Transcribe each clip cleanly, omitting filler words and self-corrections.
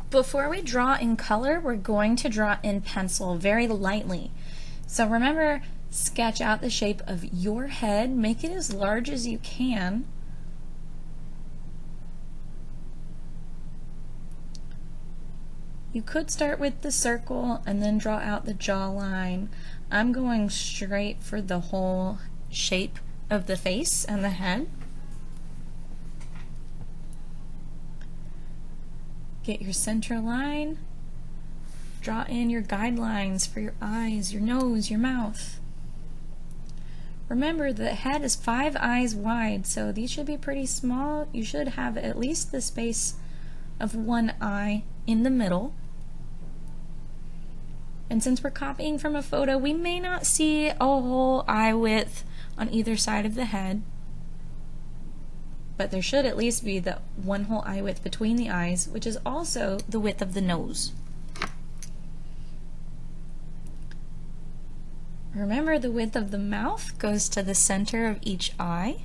Before we draw in color, we're going to draw in pencil very lightly. So remember, sketch out the shape of your head, make it as large as you can. You could start with the circle and then draw out the jawline. I'm going straight for the whole shape of the face and the head. Get your center line. Draw in your guidelines for your eyes, your nose, your mouth. Remember, the head is 5 eyes wide, so these should be pretty small. You should have at least the space of 1 eye in the middle. And since we're copying from a photo, we may not see a whole eye width on either side of the head, but there should at least be the 1 whole eye width between the eyes, which is also the width of the nose. Remember, the width of the mouth goes to the center of each eye.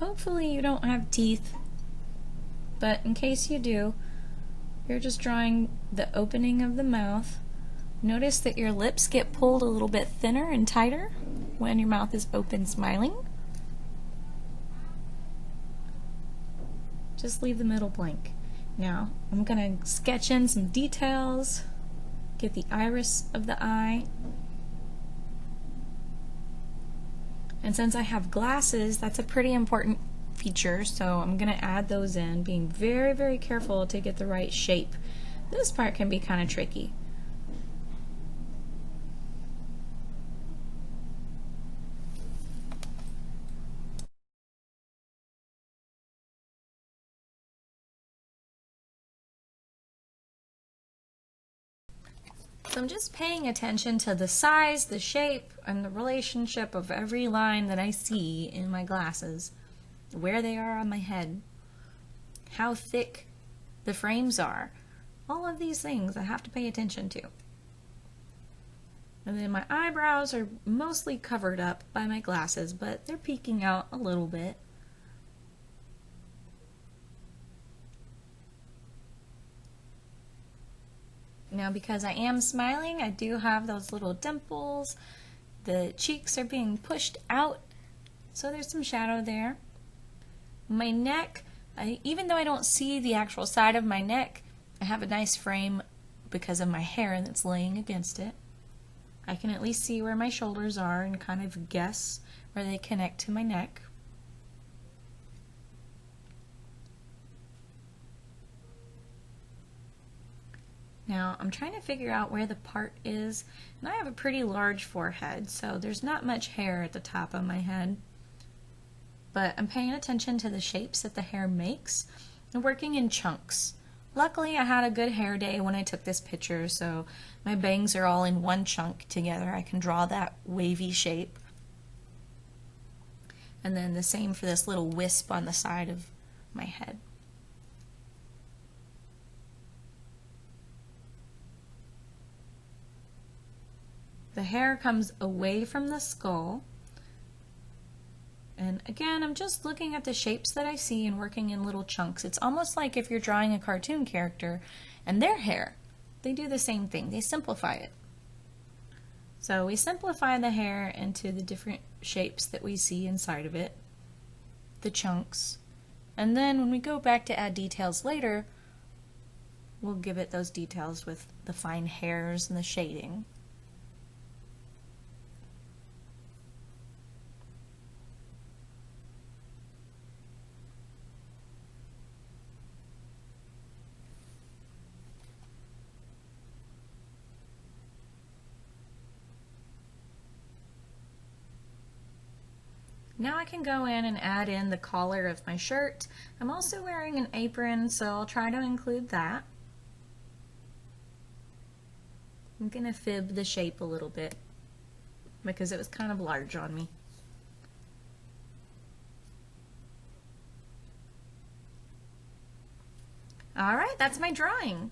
Hopefully you don't have teeth, but in case you do, you're just drawing the opening of the mouth. Notice that your lips get pulled a little bit thinner and tighter when your mouth is open smiling. Just leave the middle blank. Now I'm going to sketch in some details, get the iris of the eye. And since I have glasses, that's a pretty important feature, so I'm going to add those in, being very, very careful to get the right shape. This part can be kind of tricky. So I'm just paying attention to the size, the shape, and the relationship of every line that I see in my glasses, where they are on my head, how thick the frames are. All of these things I have to pay attention to. And then my eyebrows are mostly covered up by my glasses, but they're peeking out a little bit. Now, because I am smiling, I do have those little dimples. The cheeks are being pushed out, so there's some shadow there. My neck, even though I don't see the actual side of my neck, I have a nice frame because of my hair that's laying against it. I can at least see where my shoulders are and kind of guess where they connect to my neck. Now I'm trying to figure out where the part is, and I have a pretty large forehead, so there's not much hair at the top of my head. But I'm paying attention to the shapes that the hair makes and working in chunks. Luckily, I had a good hair day when I took this picture, so my bangs are all in one chunk together. I can draw that wavy shape. And then the same for this little wisp on the side of my head. The hair comes away from the skull. And again, I'm just looking at the shapes that I see and working in little chunks. It's almost like if you're drawing a cartoon character and their hair. They do the same thing. They simplify it. So we simplify the hair into the different shapes that we see inside of it, the chunks. And then when we go back to add details later, we'll give it those details with the fine hairs and the shading. Now I can go in and add in the collar of my shirt. I'm also wearing an apron, so I'll try to include that. I'm going to fib the shape a little bit because it was kind of large on me. Alright, that's my drawing.